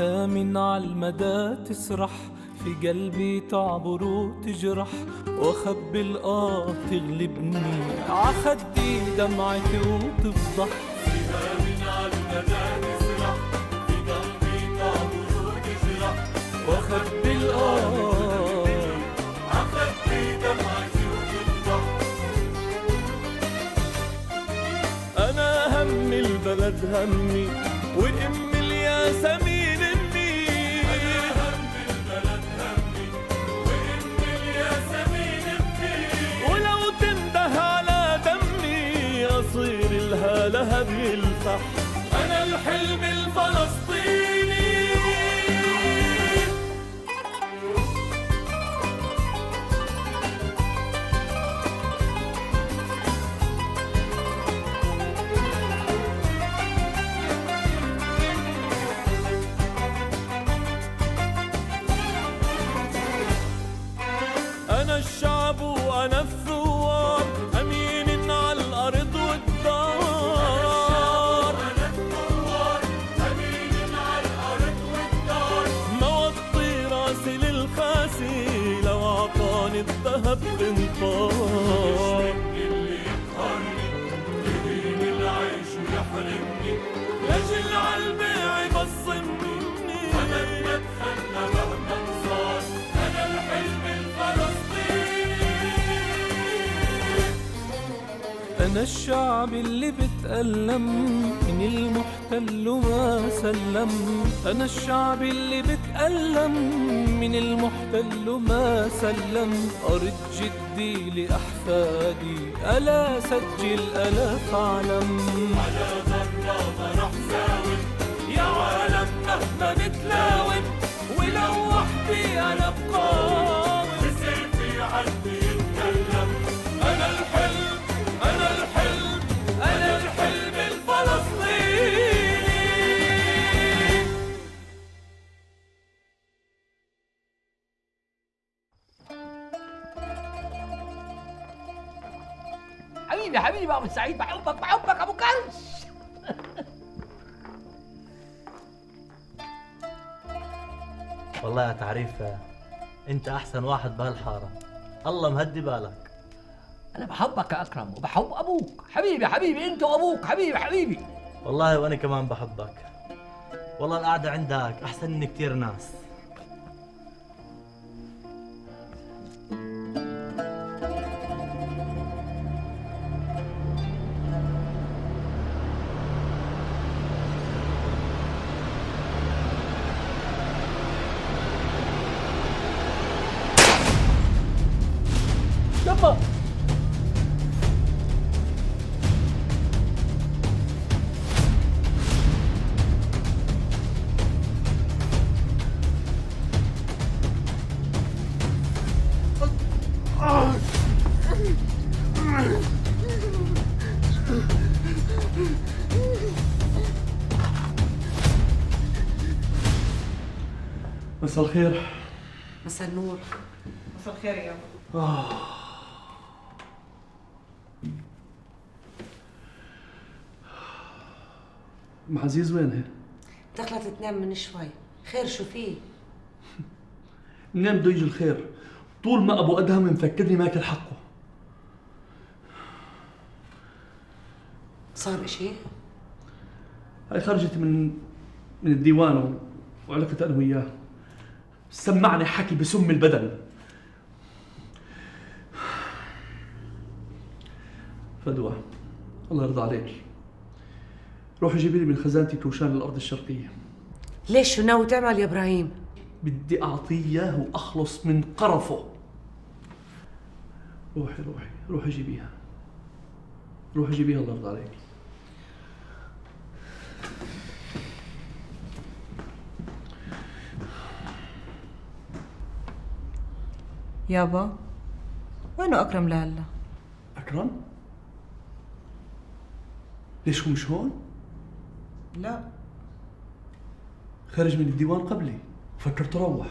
أيام عالمدى تسرح في قلبي تعبر وتجرح، وأخبي الآه تغلبني عخدي دمعتي وتفضح. أيام عالمدى تسرح في قلبي تعبر وتجرح، وأخبي الآه عخدي دمعتي وتفضح. أنا هم البلد همي وأم الياسمين أمي. أنا هم البلد همي وأم الياسمين أمي. ولو تنده على دمي أصير لها لهب يلفح. أنا الحلم الفلسطيني. أنا الشعب وأنا الثوار، أمين على الأرض والدار. أنا الثوار أمين على الأرض والدار. موطي راسي للخاسي لو عطاني الذهب بنطار. اللي يقهرني يدين العيش ويحرمني، لاجل عالبيع يبصمني. أنا بتخلى مهما صار، أنا الحلم الفلسطيني. أنا الشعب اللي بتألم من المحتل وما سلم. أنا الشعب اللي بتألم من المحتل وما سلم. أرد جدي لأحفادي ألا سجل ألا فاعلم. على ذرة ما رح زاوم يا عالم مهما بتلاوم، ولو وحدي أنا بقاوم. بصير في عندي يتكلم. أنا الحلم أنا الحلم أنا الحلم الفلسطيني. حبيبي حبيبي ابو سعيد، بحبك بحبك ابو كرش. والله يا تعريف انت احسن واحد بهالحاره، الله مهدي بالك. انا بحبك يا اكرم وبحب ابوك. حبيبي حبيبي انت وابوك. حبيبي حبيبي. والله وانا كمان بحبك. والله القعده عندك احسن من كتير ناس. يابا مساء الخير. مساء النور. مساء الخير يا ام عزيز وينها؟ دخلت تنام من شوي. خير شو فيه؟ منين بده يجي الخير؟ طول ما ابو ادهم مفكرني ماكل حقه. صار اشي؟ هاي خرجت من الديوان وعلاقة انا وياه. سمعني حكي بسم البدن. فدوى الله يرضى عليك، روحي جيبي لي من خزانتي توشان الارض الشرقيه. ليش شو ناوي تعمل يا ابراهيم؟ بدي اعطيه اياه واخلص من قرفه. روحي روحي روحي جيبيها، روحي جيبيها الله يرضى عليك. يابا، وينه أكرم لهلا؟ اكرم؟ ليش هو مش هون؟ لا. خرج من الديوان قبلي، فكرت روح.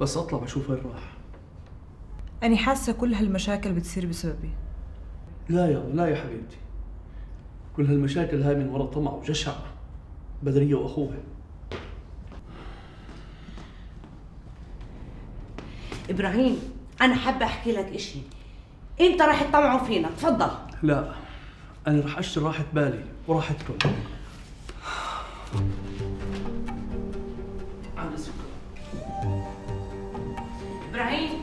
بس اطلع بشوف وين راح. أنا حاسة كل هالمشاكل بتصير بسببي. لا يا حبيبتي، كل هالمشاكل هاي من وراء طمع وجشع. بدرية وأخوها. إبراهيم، أنا حابة أحكي لك إشي. أنت راح تطمعوا فينا، تفضل. لا، أنا رح أشتري راحة بالي وراحتكم. عندي سكر. إبراهيم،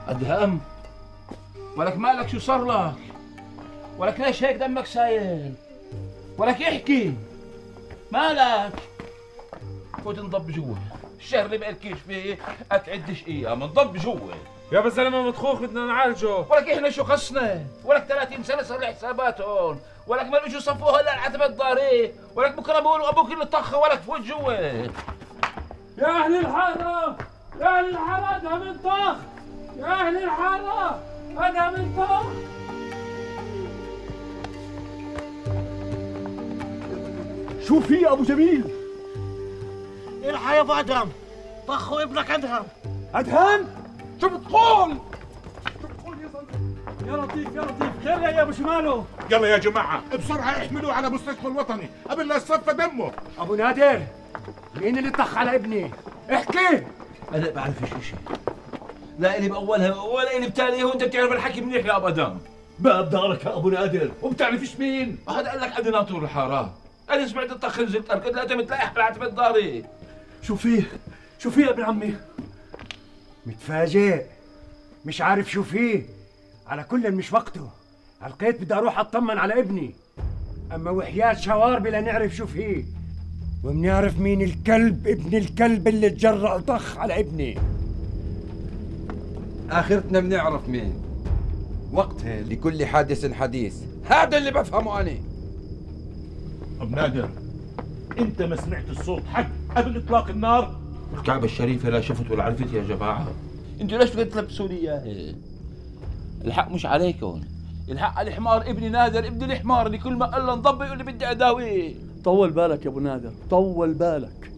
أدهم، ولك مالك شو صار لك؟ ولك ليش هيك دمك سايل؟ ولك احكي مالك؟ فوت انضب جوا، الشهر اللي بقلكيش فيه اتعدش ايام، انضب جوا. يا بالزلمه مطخوخ بدنا نعالجه. ولك احنا شو خصنا؟ ولك 30 سنه صار لي حسابات هون، ولك ما بيجوا صفوها الا العتبه الضاريه، ولك بكره بقولوا ابوك اللي طخه، ولك فوت جوا. يا اهل الحاره، يا اهل الحاره، ادهم انطخ. يا اهل الحاره، ادهم انطخ. شو في ابو جميل؟ الحق يا ابو ادهم، طخوا ابنك ادهم. ادهم؟ شو بتقول؟ يا لطيف يا لطيف، خير يا ابو شماله. يلا يا جماعة بسرعة احملوه على مستشفى الوطني قبل لا يصفى دمه. ابو نادر، مين اللي طخ على ابني؟ احكي. انا بعرفش اشي، لا الي باولها ولا الي بتاليه، وانت بتعرف الحكي منيح يا ابو ادم. باب دارك يا ابو نادر، وبتعرفش مين؟ هذا قال لك عندي ناطور الحاره، انا سمعت الطخ نزلت اركض لقيته متلايح بالعتبه الضاري. شو فيه؟ شو فيه يا ابن عمي؟ متفاجئ، مش عارف شو فيه. على كل مش وقته، علقيت بدي اروح اطمن على ابني، اما وحياة شواربي لنعرف شو فيه، وبنعرف مين الكلب ابن الكلب اللي تجرأ وطخ على ابني. آخرتنا بنعرف مين. وقتها لكل حادث حديث، هذا اللي بفهمه أنا. ابو نادر، انت ما سمعت الصوت حق قبل اطلاق النار؟ الكعبة الشريفة لا شفت ولا عرفت يا جماعة. انتوا ليش بدكم تلبسوا لي اياها؟ الحق مش عليكم، الحق على الحمار ابني نادر، ابن الحمار اللي كل ما قال له انضب يقول لي بدي اداويه. طول بالك يا ابو نادر، طول بالك.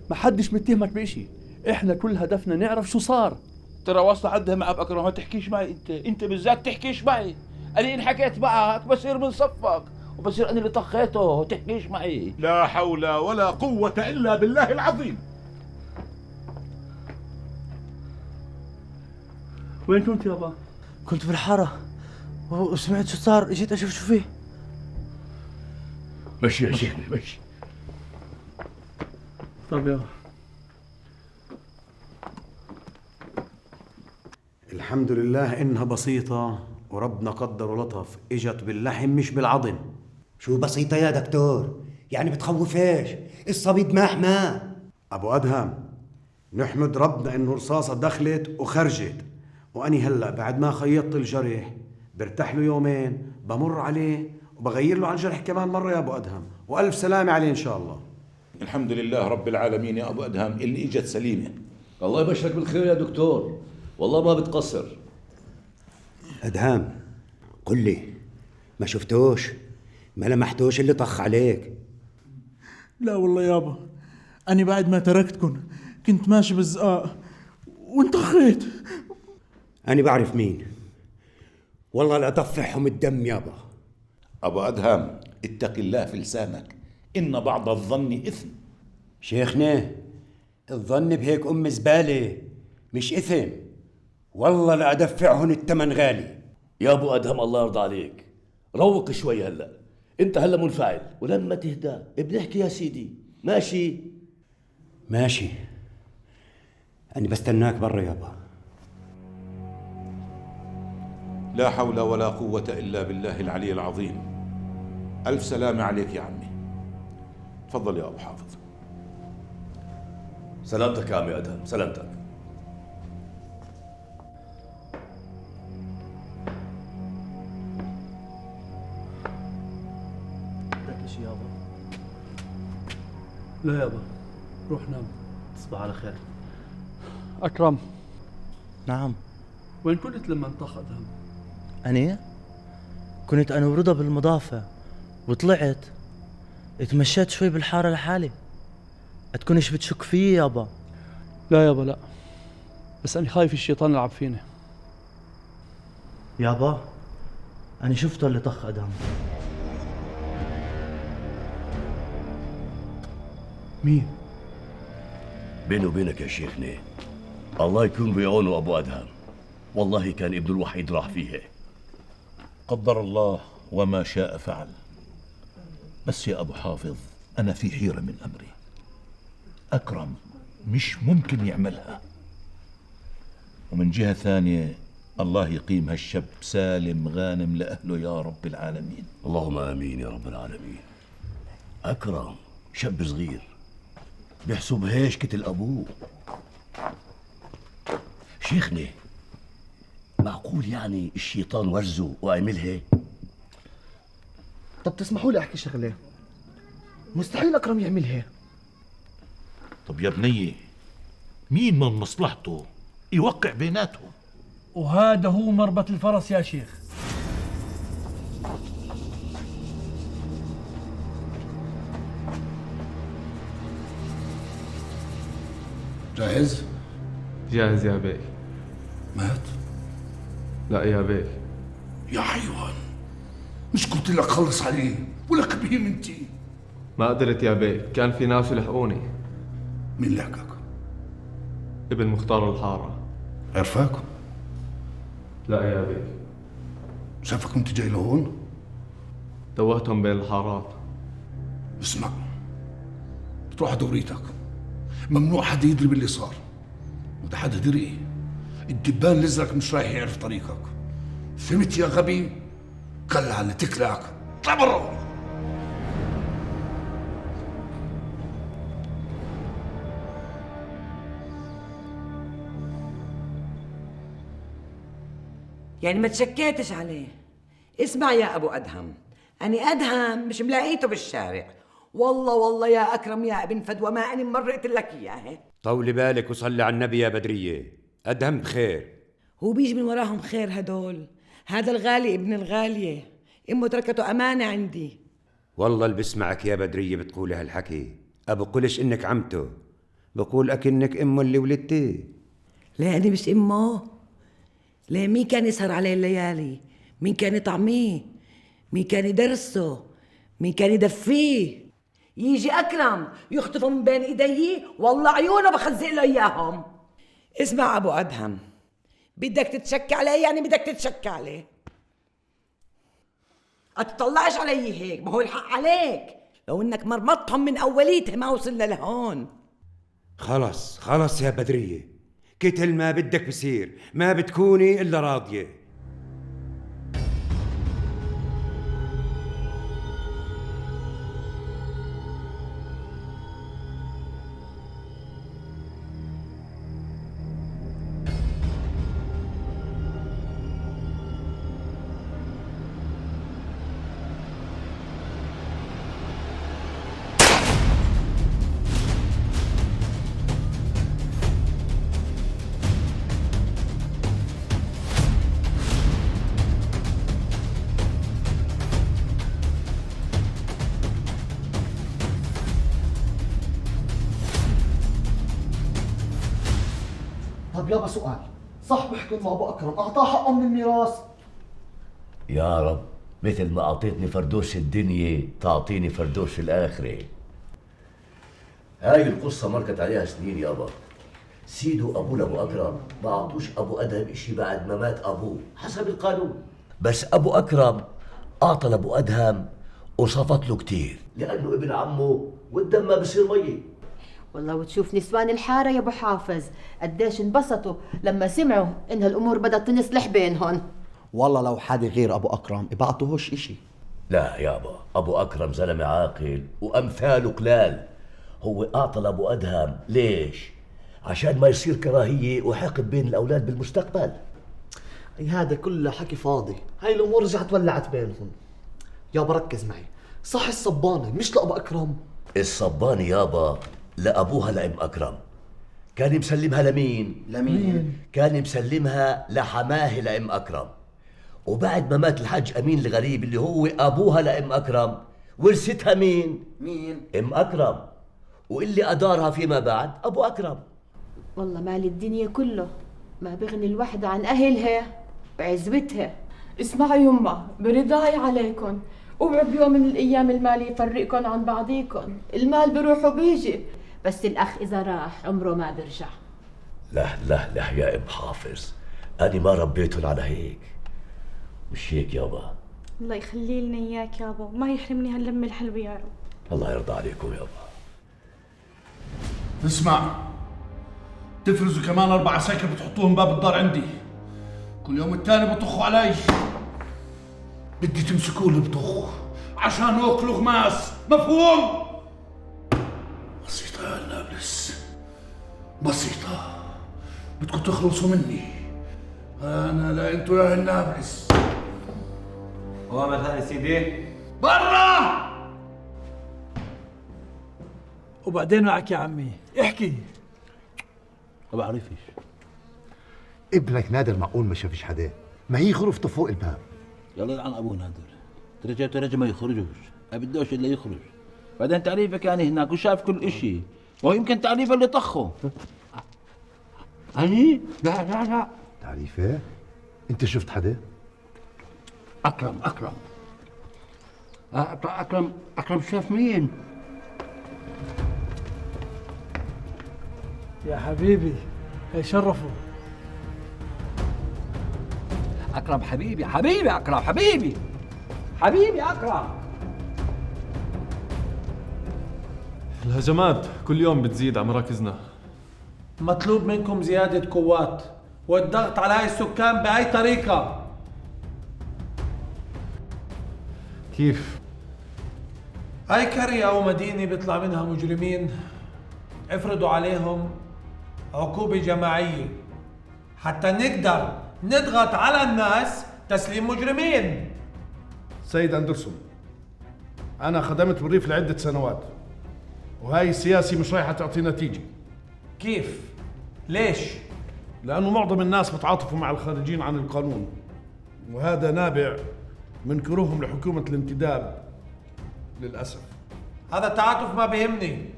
ما حدش متهمك بإشي، احنا كل هدفنا نعرف شو صار. ترى واصلة عندها مع بكره، ما تحكيش معي انت بالذات تحكيش معي. انا ان حكيت معك بصير من صفك وبصير انا اللي طخيته، تحكيش معي. لا حول ولا قوة الا بالله العظيم. وين كنت يابا؟ كنت بالحاره وسمعت شو صار، اجيت اشوف شو فيه. مشي يا شيخنا مشي. طب يابا. الحمد لله إنها بسيطة، وربنا قدر ولطف، إجت باللحم مش بالعظم. شو بسيطة يا دكتور؟ يعني بتخوفيش؟ الصبي محمى. أبو أدهم، نحمد ربنا إنه رصاصة دخلت وخرجت، وأني هلأ بعد ما خيطت الجرح برتاح له يومين، بمر عليه وبغير له عن جرح كمان مرة يا أبو أدهم، وألف سلامة عليه إن شاء الله. الحمد لله رب العالمين يا ابو ادهم اللي اجت سليمة. الله يبشرك بالخير يا دكتور، والله ما بتقصر. أدهم، قل لي، ما شفتوش؟ ما لمحتوش اللي طخ عليك؟ لا والله يابا، أنا بعد ما تركتكن كنت ماشي بالزقاق وانطخيت. أنا بعرف مين، والله لا أطفحهم الدم يابا. ابو ادهم اتق الله في لسانك، ان بعض الظن اثم. شيخنا، الظن بهيك أم زبالة مش إثم، والله لا أدفعهن التمن غالي. يا ابو ادهم الله يرضى عليك، روق شوي هلا، انت هلا منفعل، ولما تهدى بنحكي يا سيدي. ماشي ماشي، أنا بستناك برا يابا. لا حول ولا قوة الا بالله العلي العظيم. الف سلامة عليك يا عمي. تفضل يا ابو حافظ. سلامتك يا عمي ادهم، سلامتك. بدك شي يابا؟ لا يابا، روح نام. تصبح على خير. أكرم، نعم. وين كنت لما انطخ أدهم؟ أنا كنت أنا ورضا بالمضافة وطلعت اتمشيت شوي بالحارة لحالي، تكونش بتشك فيي يابا؟ لا يابا لا، بس أنا خايف الشيطان يلعب فينا. يابا أنا شفته اللي طخ أدم. مين؟ بيني وبينك يا شيخنا، الله يكون بعونه أبو أدهم، والله كان ابنه الوحيد راح فيها. قدر الله وما شاء فعل. بس يا أبو حافظ، أنا في حيرة من أمري. أكرم مش ممكن يعملها، ومن جهة ثانية الله يقيم هالشاب سالم غانم لأهله يا رب العالمين. اللهم آمين يا رب العالمين. أكرم شاب صغير بيحسب هيش كتل أبوه. شيخنا، معقول يعني الشيطان ورزه وعملها؟ طب تسمحوا لي احكي شغله، مستحيل اكرم يعملها. طب يا بنية، مين من مصلحته يوقع بيناتهم؟ وهذا هو مربط الفرس يا شيخ. جاهز؟ جاهز يا بي. مات؟ لا يا بي. يا حيوان، مش قلت لك خلص عليه؟ ولك بهيم انتي. ما قدرت يا بي، كان في ناس يلحقوني. مين لحقك؟ ابن مختار الحارة. عرفاك؟ لا يا بي. شافك وانت جاي لهون؟ توهتهم بين الحارات. اسمع، بتروح دوريتك، ممنوع حدا يدري باللي صار، وإذا حدا دري الدبان الازرق مش رايح يعرف طريقك. فهمت يا غبي؟ قلع اللي تكلعك، اطلع برا. يعني ما تشكيتش عليه؟ اسمع يا ابو ادهم، اني ادهم مش ملاقيته بالشارع. والله يا اكرم يا ابن فدوى ما اني مرقت لك اياه. طولي بالك وصلي على النبي يا بدرية، أدهم بخير. هو بيجي من وراهم خير هدول. هذا الغالي ابن الغالية، امه تركته امانة عندي. والله اللي بسمعك يا بدرية بتقولي هالحكي، أبقولش إنك عمته، بقول أكنك أمه اللي ولدتيه. لا أنا مش أمه. لا، مين كان يسهر عليه الليالي؟ مين كان يطعميه؟ مين كان يدرسه؟ مين كان يدفيه؟ يجي أكرم يخطفه من بين إيديه، والله عيونه بخزق له إياهم. اسمع أبو أدهم، بدك تتشكى عليه يعني بدك تتشكى عليه. أتطلعش علي هيك، ما هو الحق عليك. لو إنك مرمطهم من أوليته ما وصلنا لهون. خلص يا بدرية، كتل ما بدك بصير، ما بتكوني إلا راضية. طب يابا سؤال، صح بحكي انه ابو اكرم اعطاه حقه من الميراث؟ يا رب مثل ما أعطيتني فردوس الدنيا تعطيني فردوس الآخرة. هاي القصة مركت عليها سنين يابا. سيدو أبو لأبو أكرم ما أعطوش أبو أدهم إشي بعد ما مات أبوه حسب القانون، بس أبو أكرم أعطى لأبو أدهم وصفت له كتير لأنه ابن عمه والدم ما بصير مية. والله وتشوف نسوان الحارة يا أبو حافظ قديش انبسطوا لما سمعوا إن هالأمور بدأت تنصلح بينهم. والله لو حدا غير ابو اكرم بعطوهوش اشي. لا يابا، أبو أكرم زلمة عاقل وأمثاله قلال. هو أعطى لأبو أدهم ليش؟ عشان ما يصير كراهية وحقد بين الأولاد بالمستقبل. هذا كله حكي فاضي، هاي الامور رجعت ولعت بينهم. يابا ركز معي، صح الصبانة مش لأبو أكرم؟ الصبانة يابا لأبوها لأم أكرم. كان مسلمها لمين؟ لمين؟ كان مسلمها لحماه لأم أكرم، وبعد ما مات الحاج أمين الغريب اللي هو أبوها لأم أكرم ورثتها مين؟ مين؟ ام اكرم، واللي ادارها فيما بعد ابو اكرم. والله مال الدنيا كله ما بغني الوحدة عن أهلها بعزبتها. اسمعي يما، برضاي عليكم، اوعوا بيوم من الأيام المال يفرقكم عن بعضيكم. المال بروح وبيجي، بس الأخ إذا راح عمره ما برجع. لا لا لا يا ام حافظ، انا ما ربيتهم على هيك. مش هيك يابا؟ الله يخلي لنا اياك يابا، ما يحرمني هاللمه الحلوه يا رب. الله يرضى عليكم يابا. اسمع، تفرزوا كمان 4 عساكر بتحطوهم باب الدار عندي. كل يوم التاني بطخوا علي. بدي تمسكوا اللي بطخ عشان اكل غماس، مفهوم؟ بسيطة يا نابلس، بسيطة. بدكم تخلصوا مني انا، لا انتوا يا النابلس. أوامر ثاني سيدي. برا! وبعدين معك يا عمي، احكي. ما بعرفش. ابنك نادر معقول ما شافش حدا؟ ما هي غرفته فوق الباب. يلا يلعن ابو نادر، ترجع ما يخرجوش، ما بدوش الا يخرج. بعدين تعريفه كان هناك وشاف كل اشي، وهو يمكن تعريفه اللي طخه. أني؟ لا. تعريفه؟ انت شفت حدا؟ اكرم شاف مين؟ يا حبيبي يشرفوا. أكرم حبيبي أكرم حبيبي أكرم. الهجمات كل يوم بتزيد على مراكزنا. مطلوب منكم زيادة قوات والضغط على هاي السكان بأي طريقة. كيف؟ أي قرية أو مدينة بيطلع منها مجرمين افرضوا عليهم عقوبة جماعية حتى نقدر نضغط على الناس تسليم مجرمين. سيد أندرسون، أنا خدمت بالريف لعدة سنوات، وهاي السياسة مش رايحة تعطي نتيجة. كيف؟ ليش؟ لأنه معظم الناس بتعاطفوا مع الخارجين عن القانون، وهذا نابع من كروههم لحكومة الانتداب للأسف. هذا التعاطف ما بيهمني،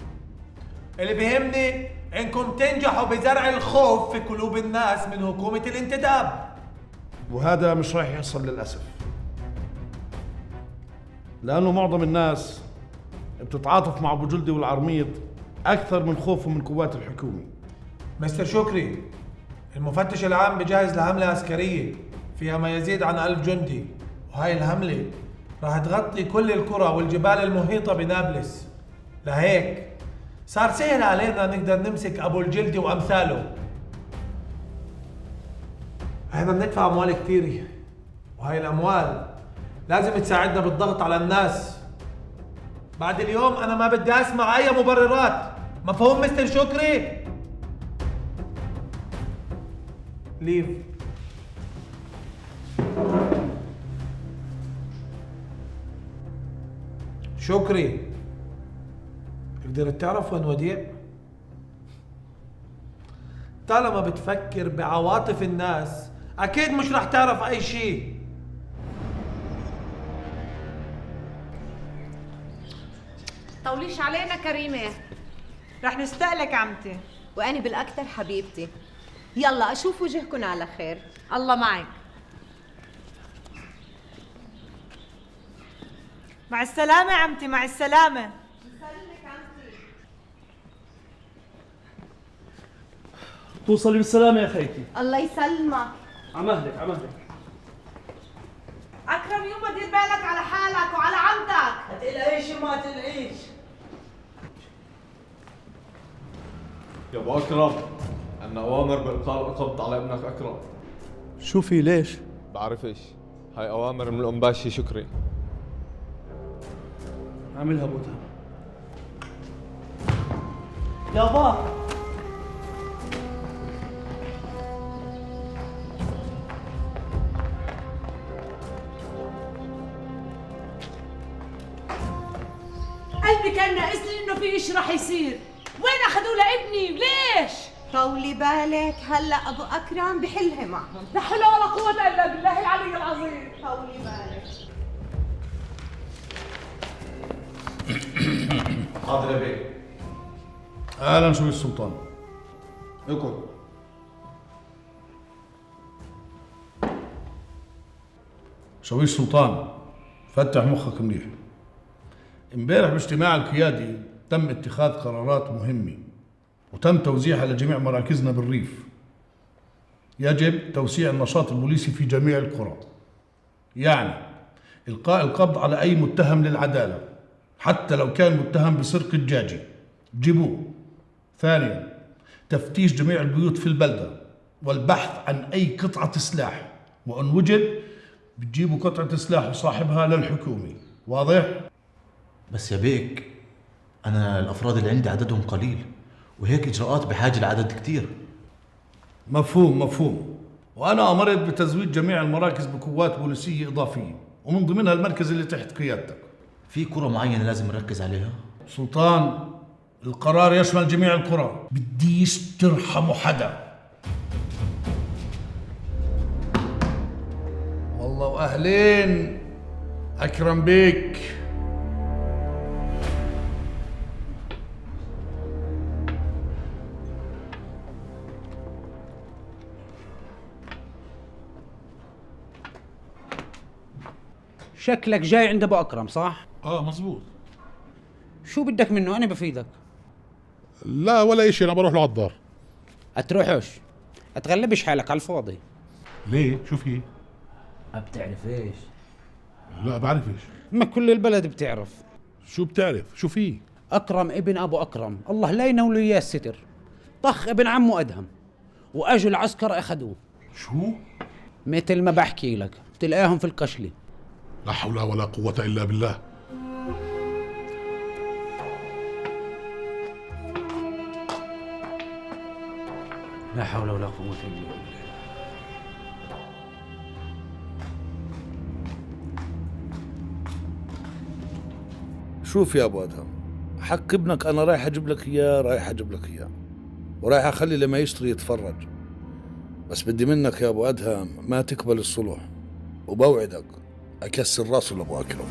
اللي بيهمني انكم تنجحوا بزرع الخوف في قلوب الناس من حكومة الانتداب، وهذا مش رايح يحصل للأسف، لأنه معظم الناس بتتعاطف مع أبو جلدي والعرميط أكثر من خوفهم من قوات الحكومة. مستر شكري، المفتش العام بجهز لحملة عسكرية فيها ما يزيد عن 1000 جندي، وهاي الحملة راح تغطي كل القرى والجبال المحيطة بنابلس. لهيك صار سهل علينا نقدر نمسك أبو الجلدي وأمثاله. احنا بندفع أموال كتيرة، وهاي الأموال لازم تساعدنا بالضغط على الناس. بعد اليوم أنا ما بدي أسمع أي مبررات، مفهوم مستر شكري؟ ليف. شكري، قدرت تعرف وين وديع؟ طالما بتفكر بعواطف الناس أكيد مش رح تعرف أي شيء. طوليش علينا كريمة، رح نستقلك عمتي. وأنا بالأكثر حبيبتي. يلا أشوف وجهكن على خير. الله معك. مع السلامة عمتي، مع السلامة. يسلمك عمتي. توصلي بالسلامة يا خيتي. الله يسلمك. عمهلك. أكرم يوما دير بالك على حالك وعلى عمتك. ما تقلقيش ما تقلقيش. يا ابو اكرم، عندنا اوامر بالقاء القبض على ابنك اكرم. شو في ليش؟ بعرفش، هاي اوامر من الام باشي شكري. عاملها بوتها. يابا قلبي كان ناقصني انه في شيء رح يصير. وين اخذوا لابني وليش؟ طولي بالك، هلا ابو اكرم بحلها معهم. لا حول ولا قوة الا بالله العلي العظيم. طولي بالك. حاضر يا بيه. اهلا شوي السلطان. اكل. شوي السلطان، فتح مخك منيح. امبارح باجتماع القيادي تم اتخاذ قرارات مهمة وتم توزيعها لجميع مراكزنا بالريف. يجب توسيع النشاط البوليسي في جميع القرى، يعني إلقاء القبض على أي متهم للعدالة حتى لو كان متهم بسرقة دجاجة، جيبوه. ثانيا، تفتيش جميع البيوت في البلدة والبحث عن أي قطعة سلاح، وإن وجد بتجيبوا قطعة سلاح وصاحبها للحكومة. واضح؟ بس يا بيك أنا الأفراد اللي عندي عددهم قليل، وهيك إجراءات بحاجة لعدد كتير. مفهوم مفهوم. وأنا أمرت بتزويد جميع المراكز بقوات بوليسية إضافية، ومن ضمنها المركز اللي تحت قيادتك. في قرى معينة لازم نركز عليها؟ سلطان، القرار يشمل جميع القرى، بديش ترحموا حدا. والله وأهلين أكرم بيك. شكلك جاي عند ابو اكرم صح؟ مزبوط. شو بدك منه؟ انا بفيدك. لا ولا اشي، انا بروح له على الدار. اتروحش، اتغلبش حالك على الفاضي. ليه؟ شو في؟ ما بتعرفيش؟ لا بعرفش. ما كل البلد بتعرف. شو بتعرف؟ شو في؟ اكرم ابن ابو اكرم، الله لا ينول اياه الستر، طخ ابن عمه ادهم، واجوا العسكر اخذوه. شو؟ مثل ما بحكي لك، بتلاقيهم في القشله. لا حول ولا قوة إلا بالله. لا حول ولا قوة إلا بالله. شوف يا أبو أدهم، حق ابنك أنا رايح أجيب لك إياه، رايح أجيب لك إياه، ورايح أخلي لما يشتري يتفرج. بس بدي منك يا أبو أدهم ما تقبل الصلح، وبوعدك أكسر راسه لأبو أكرم.